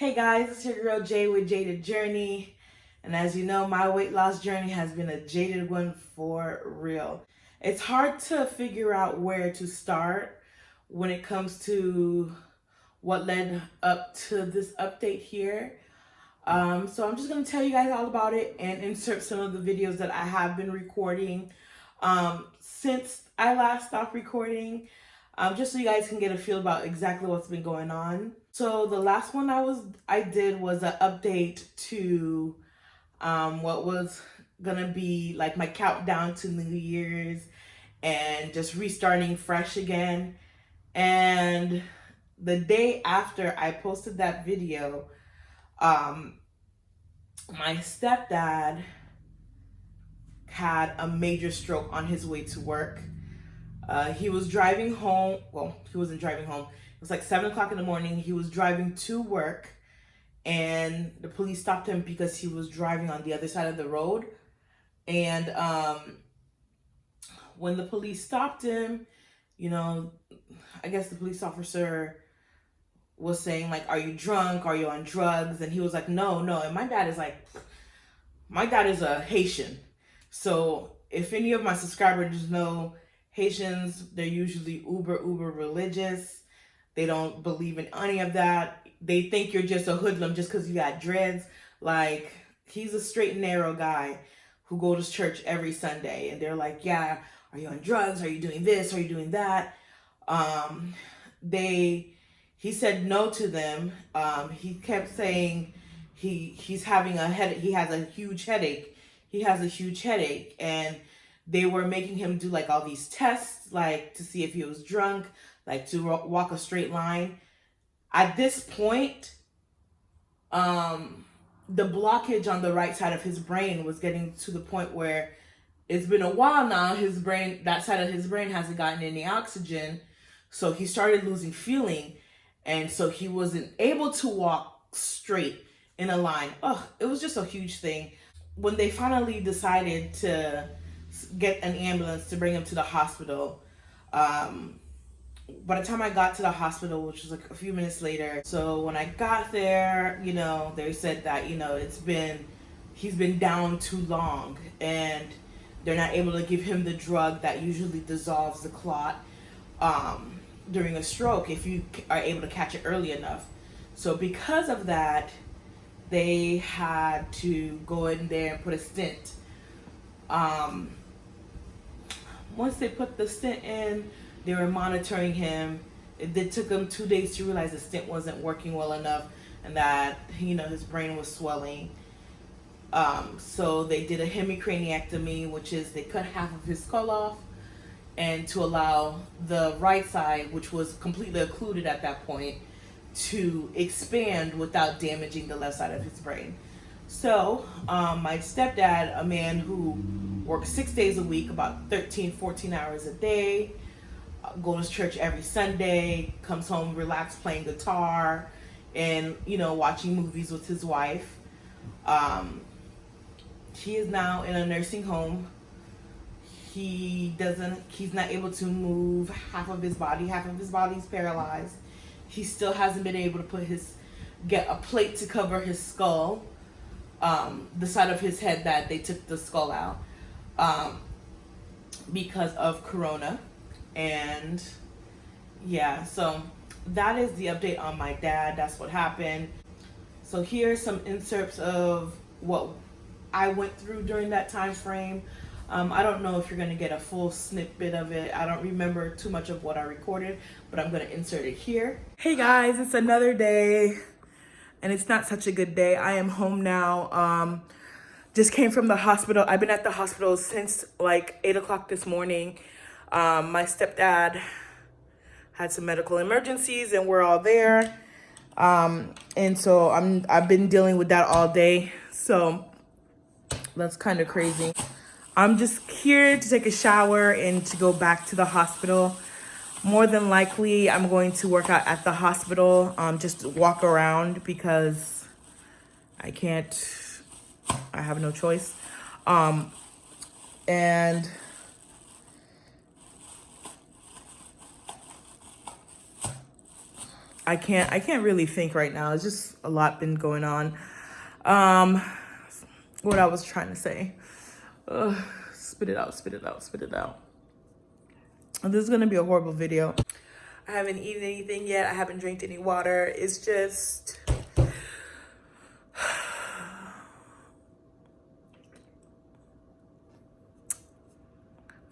Hey guys, it's your girl Jay with Jaded Journey. And as you know, my weight loss journey has been a jaded one for real. It's hard to figure out where to start when it comes to what led up to this update here. So I'm just going to tell you guys all about it and insert some of the videos that I have been recording since I last stopped recording, just so you guys can get a feel about exactly what's been going on. So the last one I did was an update to what was gonna be like my countdown to New Year's and just restarting fresh again. And the day after I posted that video, my stepdad had a major stroke on his way to work. He was driving home. Well, he wasn't driving home. It was like 7 o'clock in the morning. He was driving to work, and the police stopped him because he was driving on the other side of the road. And when the police stopped him, I guess the police officer was saying, like, "Are you drunk? Are you on drugs?" And he was like, "No, no." And my dad is a Haitian. So if any of my subscribers know, Haitians, they're usually uber religious. They don't believe in any of that. They think you're just a hoodlum just because you got dreads. Like, he's a straight and narrow guy who goes to church every Sunday. And they're like, "Yeah, are you on drugs? Are you doing this? Are you doing that?" He said no to them. He kept saying he's having a headache. He has a huge headache. And they were making him do like all these tests, like to see if he was drunk, like to walk a straight line. At this point, the blockage on the right side of his brain was getting to the point where it's been a while now. That side of his brain hasn't gotten any oxygen. So he started losing feeling. And so he wasn't able to walk straight in a line. Oh, it was just a huge thing. When they finally decided to get an ambulance to bring him to the hospital, by the time I got to the hospital, which was like a few minutes later, so when I got there, they said that, he's been down too long and they're not able to give him the drug that usually dissolves the clot during a stroke if you are able to catch it early enough. So because of that, they had to go in there and put a stent. Once they put the stent in, they were monitoring him. It took them 2 days to realize the stent wasn't working well enough and that, his brain was swelling. So they did a hemicraniectomy, which is they cut half of his skull off and to allow the right side, which was completely occluded at that point, to expand without damaging the left side of his brain. So my stepdad, a man who works 6 days a week, about 13-14 hours a day, goes to church every Sunday, comes home relaxed playing guitar and watching movies with his wife. He is now in a nursing home. He's not able to move half of his body's paralyzed. He still hasn't been able to get a plate to cover his skull, the side of his head that they took the skull out, because of Corona. And yeah, so that is the update on my dad. That's what happened. So here's some inserts of what I went through during that time frame. I don't know if you're going to get a full snippet of it. I don't remember too much of what I recorded, but I'm going to insert it here. Hey guys, it's another day, and it's not such a good day. I am home now. Just came from the hospital. I've been at the hospital since like 8 o'clock this morning. My stepdad had some medical emergencies, and we're all there. And so I've been dealing with that all day. So that's kind of crazy. I'm just here to take a shower and to go back to the hospital. More than likely, I'm going to work out at the hospital, just walk around because I have no choice. And I can't really think right now. It's just a lot been going on. Um, what I was trying to say. Spit it out, spit it out, spit it out. This is gonna be a horrible video. I haven't eaten anything yet. I haven't drank any water. It's just,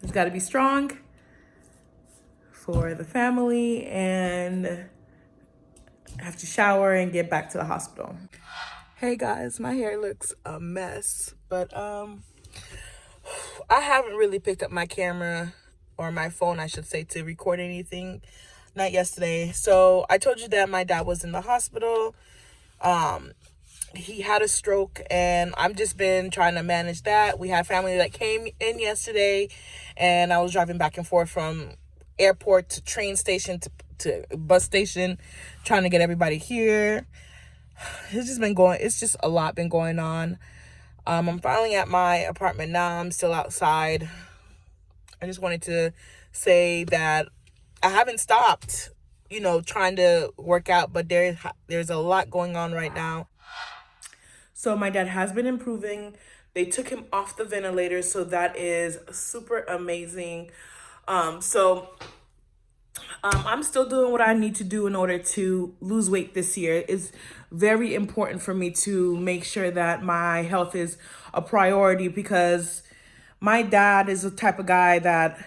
just gotta be strong for the family, and I have to shower and get back to the hospital. Hey guys, my hair looks a mess, but I haven't really picked up my camera, or my phone I should say, to record anything. Not yesterday. So I told you that my dad was in the hospital. He had a stroke, and I've just been trying to manage that. We had family that came in yesterday, and I was driving back and forth from airport to train station to bus station, trying to get everybody here. It's just a lot been going on. I'm finally at my apartment now. I'm still outside. I just wanted to say that I haven't stopped, trying to work out, but there's a lot going on right now. So my dad has been improving. They took him off the ventilator, so that is super amazing. I'm still doing what I need to do in order to lose weight this year. It's very important for me to make sure that my health is a priority, because my dad is the type of guy that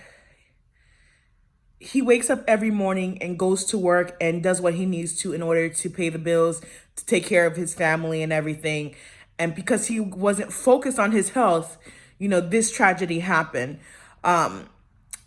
he wakes up every morning and goes to work and does what he needs to in order to pay the bills, to take care of his family and everything. And because he wasn't focused on his health, this tragedy happened.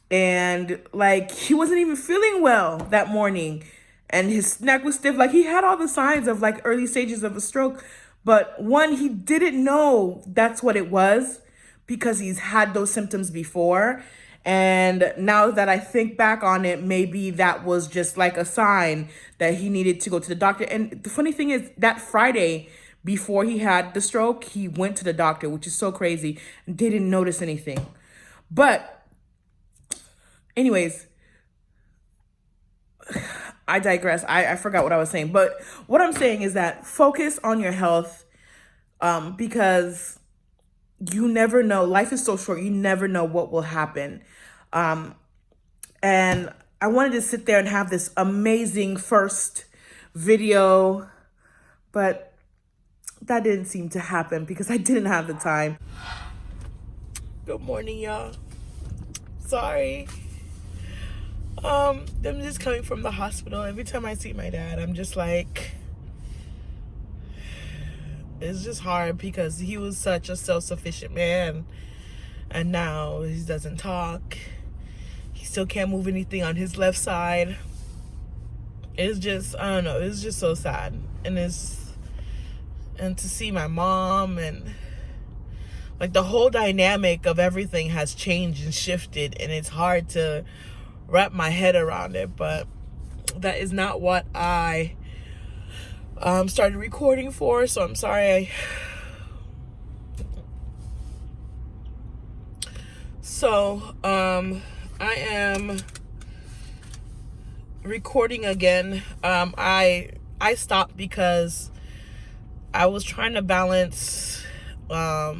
And like, he wasn't even feeling well that morning, and his neck was stiff. Like, he had all the signs of like early stages of a stroke, but he didn't know that's what it was, because he's had those symptoms before. And now that I think back on it, maybe that was just like a sign that he needed to go to the doctor. And the funny thing is, that Friday before he had the stroke, he went to the doctor, which is so crazy, and didn't notice anything. But anyways, I digress. I forgot what I was saying. But what I'm saying is that focus on your health, because you never know. Life is so short. You never know what will happen. And I wanted to sit there and have this amazing first video, but that didn't seem to happen because I didn't have the time. Good morning, y'all. Sorry. I'm just coming from the hospital. Every time I see my dad, I'm just like, it's just hard, because he was such a self-sufficient man, and now he doesn't talk. He still can't move anything on his left side. It's just, I don't know, it's just so sad. And to see my mom, and like the whole dynamic of everything has changed and shifted, and it's hard to wrap my head around it. But that is not what I started recording for, so I'm sorry. I am recording again. I stopped because I was trying to balance my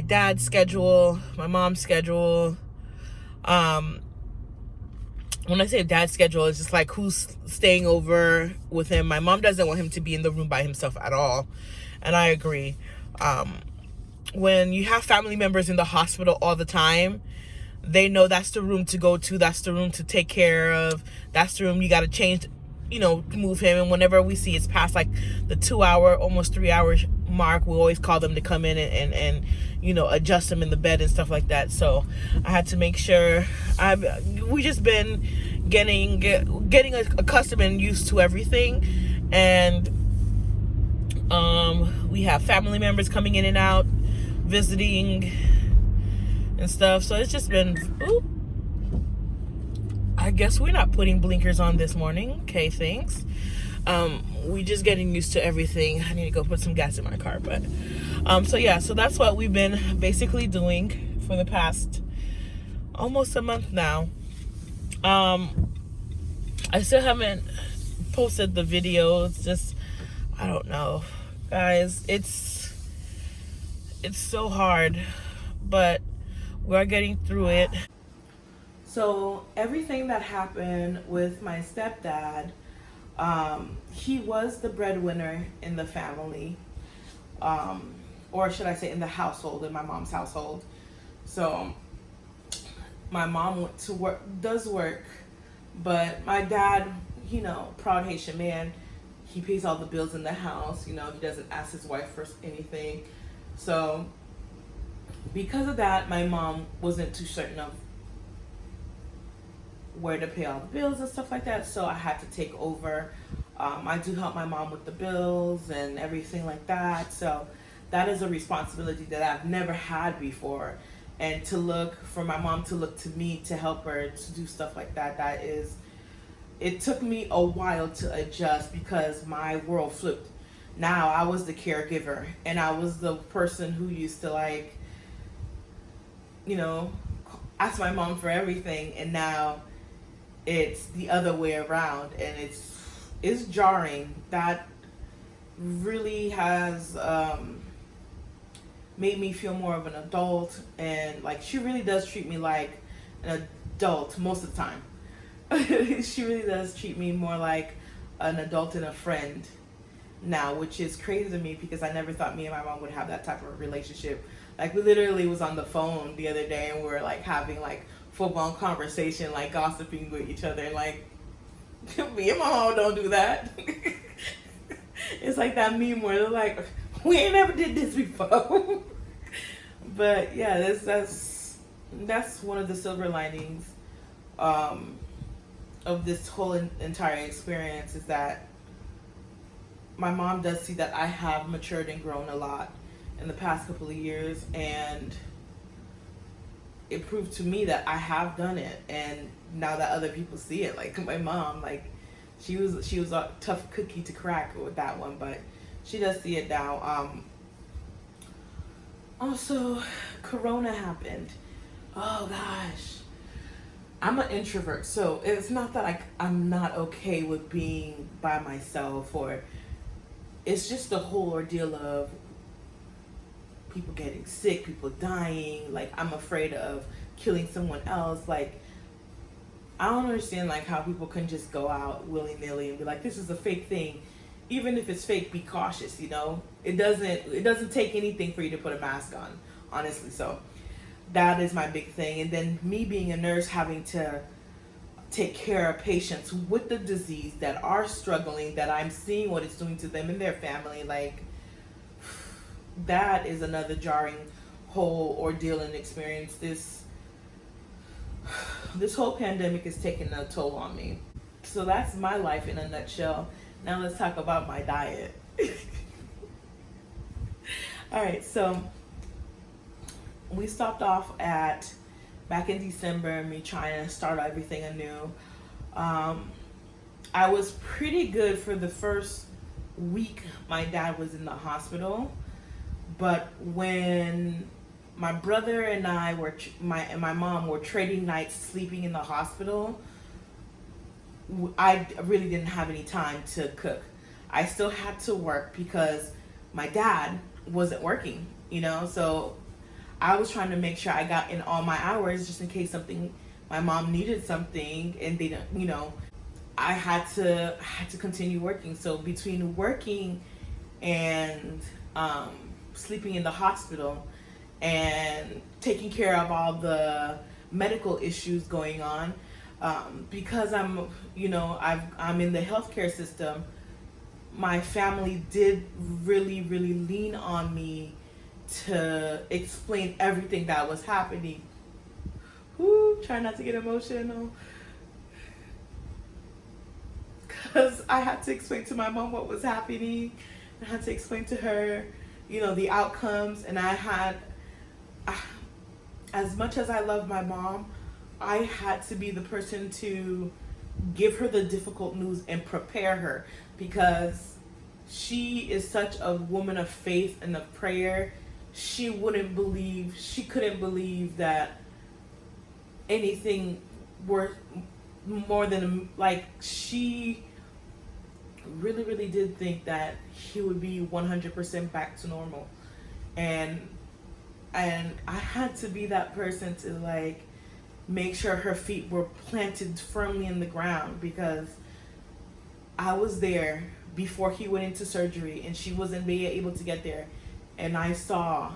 dad's schedule, my mom's schedule. When I say dad's schedule, it's just like who's staying over with him. My mom doesn't want him to be in the room by himself at all, and I agree. When you have family members in the hospital all the time, they know that's the room to go to, that's the room to take care of, that's the room you got to change, move him. And whenever we see it's past like the 2 hour, almost 3 hour mark, we always call them to come in and adjust him in the bed and stuff like that. So I had to make sure. We just been getting accustomed and used to everything, and we have family members coming in and out, visiting and stuff. So it's just been, I guess we're not putting blinkers on this morning. Okay, thanks. We just getting used to everything. I need to go put some gas in my car. But so that's what we've been basically doing for the past almost a month now. I still haven't posted the video. It's just, I don't know, guys. It's so hard, but we're getting through it. So everything that happened with my stepdad, he was the breadwinner in the family, or should I say in the household, in my mom's household. So my mom went to work, does work, but my dad, proud Haitian man, he pays all the bills in the house. He doesn't ask his wife for anything. So because of that, my mom wasn't too certain of where to pay all the bills and stuff like that. So I had to take over. I do help my mom with the bills and everything like that. So that is a responsibility that I've never had before. And for my mom to look to me to help her to do stuff like that, it took me a while to adjust because my world flipped. Now I was the caregiver and I was the person who used to ask my mom for everything, and now it's the other way around, and it's jarring. That really has made me feel more of an adult, and she really does treat me like an adult most of the time. She really does treat me more like an adult and a friend now, which is crazy to me because I never thought me and my mom would have that type of relationship. We literally was on the phone the other day and we were having full-blown conversation, gossiping with each other, and me and my mom don't do that. It's like that meme where they're like, we ain't never did this before. But yeah, that's one of the silver linings of this whole entire experience, is that my mom does see that I have matured and grown a lot in the past couple of years, and it proved to me that I have done it. And now that other people see it, my mom, she was a tough cookie to crack with that one, but she does see it now. Also, Corona happened. Oh gosh, I'm an introvert, so it's not that I'm not okay with being by myself, or it's just the whole ordeal of people getting sick, people dying. I'm afraid of killing someone else. I don't understand how people can just go out willy-nilly and be like, this is a fake thing. Even if it's fake, be cautious. It doesn't take anything for you to put a mask on, honestly. So that is my big thing. And then me being a nurse, having to take care of patients with the disease that are struggling, that I'm seeing what it's doing to them and their family, that is another jarring whole ordeal and experience. This whole pandemic is taking a toll on me. So that's my life in a nutshell. Now let's talk about my diet. All right, so we stopped off back in December, me trying to start everything anew. I was pretty good for the first week my dad was in the hospital, but when my brother and I and my mom were trading nights sleeping in the hospital, I really didn't have any time to cook. I still had to work because my dad wasn't working, so I was trying to make sure I got in all my hours just in case my mom needed something and they didn't, I had to continue working. So between working and sleeping in the hospital and taking care of all the medical issues going on, because I'm in the healthcare system, my family did really, really lean on me to explain everything that was happening. Try not to get emotional. Because I had to explain to my mom what was happening. I had to explain to her, the outcomes. And as much as I love my mom, I had to be the person to give her the difficult news and prepare her, because she is such a woman of faith and of prayer. She couldn't believe that anything worth more than, like, she really did think that he would be 100% back to normal. And I had to be that person to, like, make sure her feet were planted firmly in the ground, because I was there before he went into surgery and she wasn't being able to get there, and I saw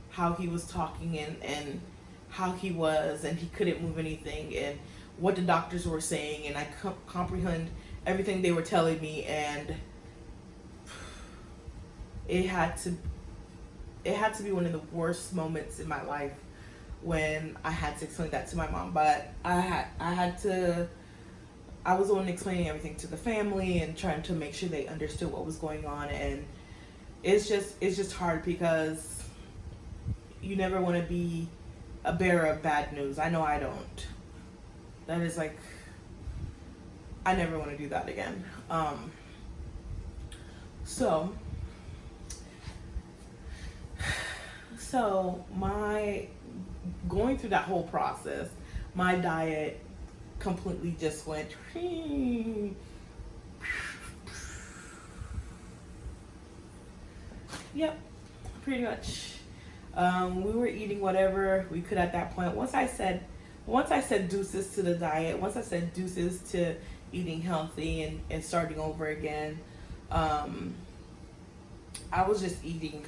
how he was talking and how he was, and he couldn't move anything, and what the doctors were saying, and I comprehend everything they were telling me, and it had to be one of the worst moments in my life when I had to explain that to my mom. But I was the one explaining everything to the family and trying to make sure they understood what was going on, and it's just hard because you never want to be a bearer of bad news. I know I don't. That is, like, I never want to do that again. So my going through that whole process, my diet completely just went yep, pretty much. We were eating whatever we could at that point. Once I said deuces to the diet, once I said deuces to eating healthy and starting over again, I was just eating.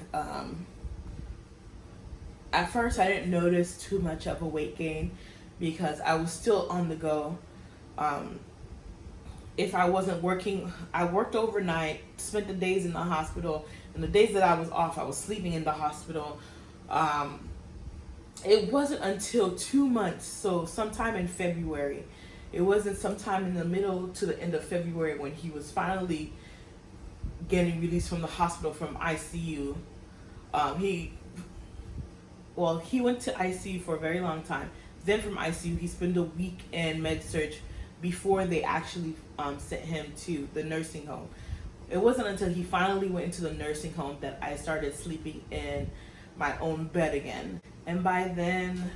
At first, I didn't notice too much of a weight gain because I was still on the go. If I wasn't working, I worked overnight, spent the days in the hospital, and the days that I was off, I was sleeping in the hospital. It wasn't until 2 months, so sometime in February. It wasn't sometime in the middle to the end of February when he was finally getting released from the hospital from ICU. He went to ICU for a very long time. Then from ICU, he spent a week in med-surg before they actually sent him to the nursing home. It wasn't until he finally went into the nursing home that I started sleeping in my own bed again. And by then,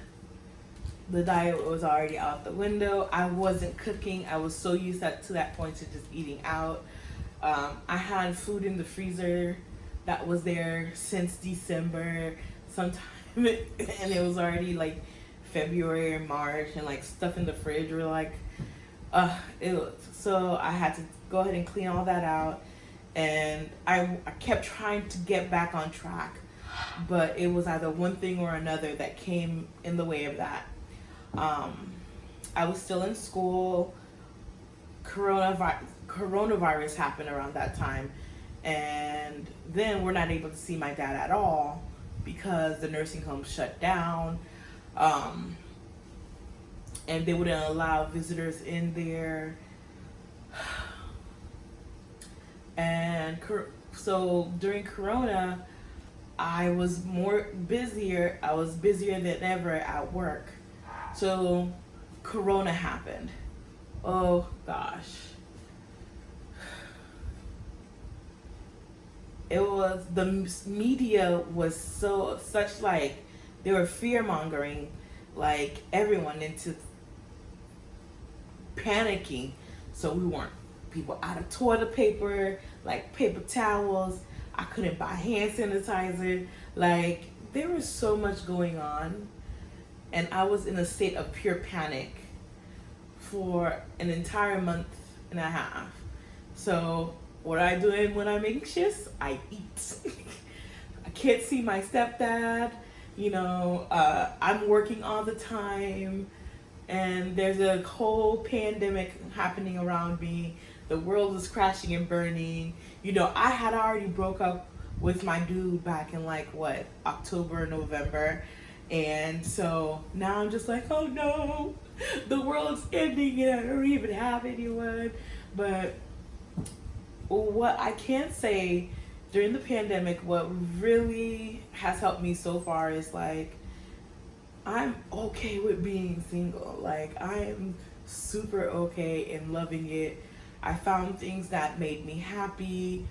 the diet was already out the window. I wasn't cooking. I was so used to that point to just eating out. I had food in the freezer that was there since December sometime, and it was already like February or March, and like stuff in the fridge were like, so I had to go ahead and clean all that out, and I kept trying to get back on track, but it was either one thing or another that came in the way of that. I was still in school. Coronavirus happened around that time, and then we're not able to see my dad at all because the nursing home shut down, and they wouldn't allow visitors in there. And so during Corona, I was busier than ever at work. So Corona happened. Oh gosh. It was, the media was such like, they were fear mongering like everyone into panicking. So we weren't, people out of toilet paper, like paper towels. I couldn't buy hand sanitizer. Like, there was so much going on, and I was in a state of pure panic for an entire month and a half. So what I do when I'm anxious, I eat. I can't see my stepdad. I'm working all the time, and there's a whole pandemic happening around me. The world is crashing and burning. I had already broke up with my dude back in October, November. And so now I'm just like, oh no, the world's ending and I don't even have anyone. But what I can say during the pandemic, what really has helped me so far is I'm okay with being single. I am super okay and loving it. I found things that made me happy.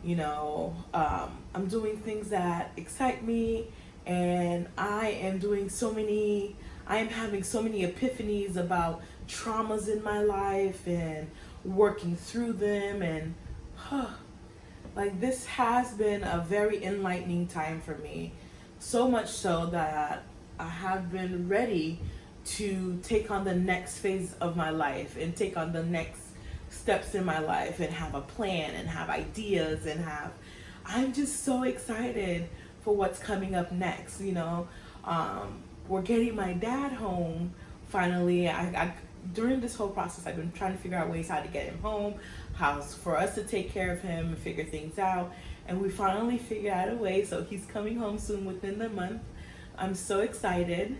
I'm doing things that excite me, and I am having so many epiphanies about traumas in my life and working through them. And like, this has been a very enlightening time for me. So much so that I have been ready to take on the next phase of my life and take on the next steps in my life and have a plan and have ideas and have, I'm just so excited for what's coming up next. We're getting my dad home finally. I during this whole process, I've been trying to figure out ways how to get him home, how for us to take care of him and figure things out. And we finally figured out a way, so he's coming home soon within the month. I'm so excited.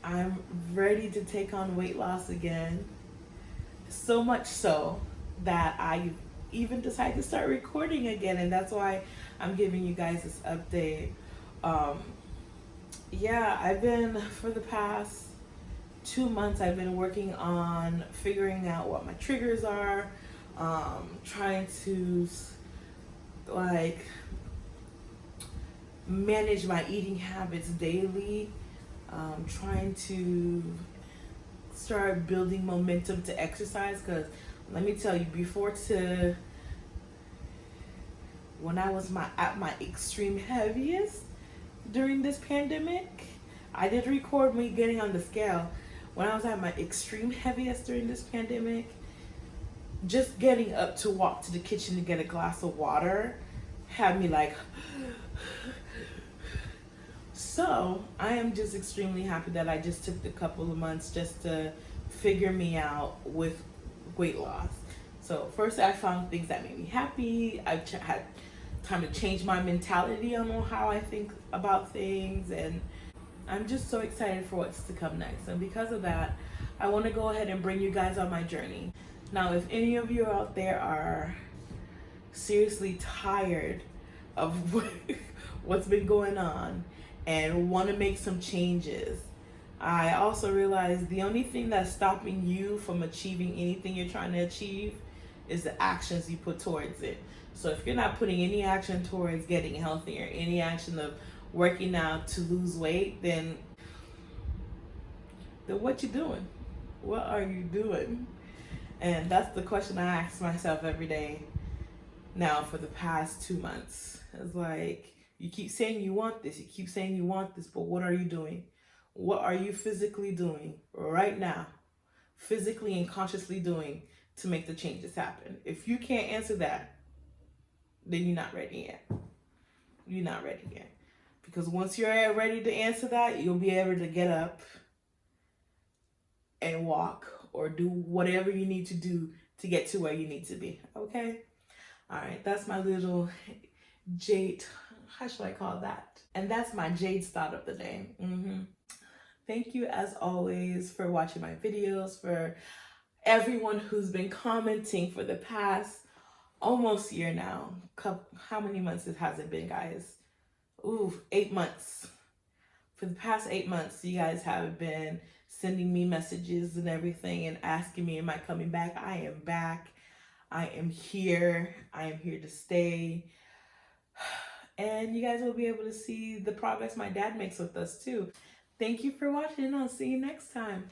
I'm ready to take on weight loss again. So much so that I even decided to start recording again, and that's why I'm giving you guys this update. I've been, for the past 2 months, I've been working on figuring out what my triggers are, trying to like manage my eating habits daily, trying to start building momentum to exercise. Because let me tell you, when I was at my extreme heaviest during this pandemic, I did record me getting on the scale. When I was at my extreme heaviest during this pandemic, just getting up to walk to the kitchen to get a glass of water had me like. So I am just extremely happy that I just took the couple of months just to figure me out with weight loss. So first, I found things that made me happy. I had time to change my mentality on how I think about things, and I'm just so excited for what's to come next. And because of that, I want to go ahead and bring you guys on my journey. Now, if any of you out there are seriously tired of what's been going on and want to make some changes, I also realize the only thing that's stopping you from achieving anything you're trying to achieve is the actions you put towards it. So if you're not putting any action towards getting healthier, any action of working out to lose weight, then what you doing? What are you doing? And that's the question I ask myself every day now for the past 2 months. It's like, you keep saying you want this, you keep saying you want this, but what are you doing? What are you physically doing right now, physically and consciously doing to make the changes happen? If you can't answer that, then you're not ready yet. You're not ready yet. Because once you're ready to answer that, you'll be able to get up and walk or do whatever you need to do to get to where you need to be. Okay? All right, that's my little Jade, how should I call that? And that's my Jade start of the day. Thank you as always for watching my videos, for everyone who's been commenting for the past almost year now. How many months has it been, guys? 8 months. For the past 8 months, you guys have been sending me messages and everything and asking me, am I coming back? I am back. I am here. I am here to stay. And you guys will be able to see the progress my dad makes with us too. Thank you for watching. I'll see you next time.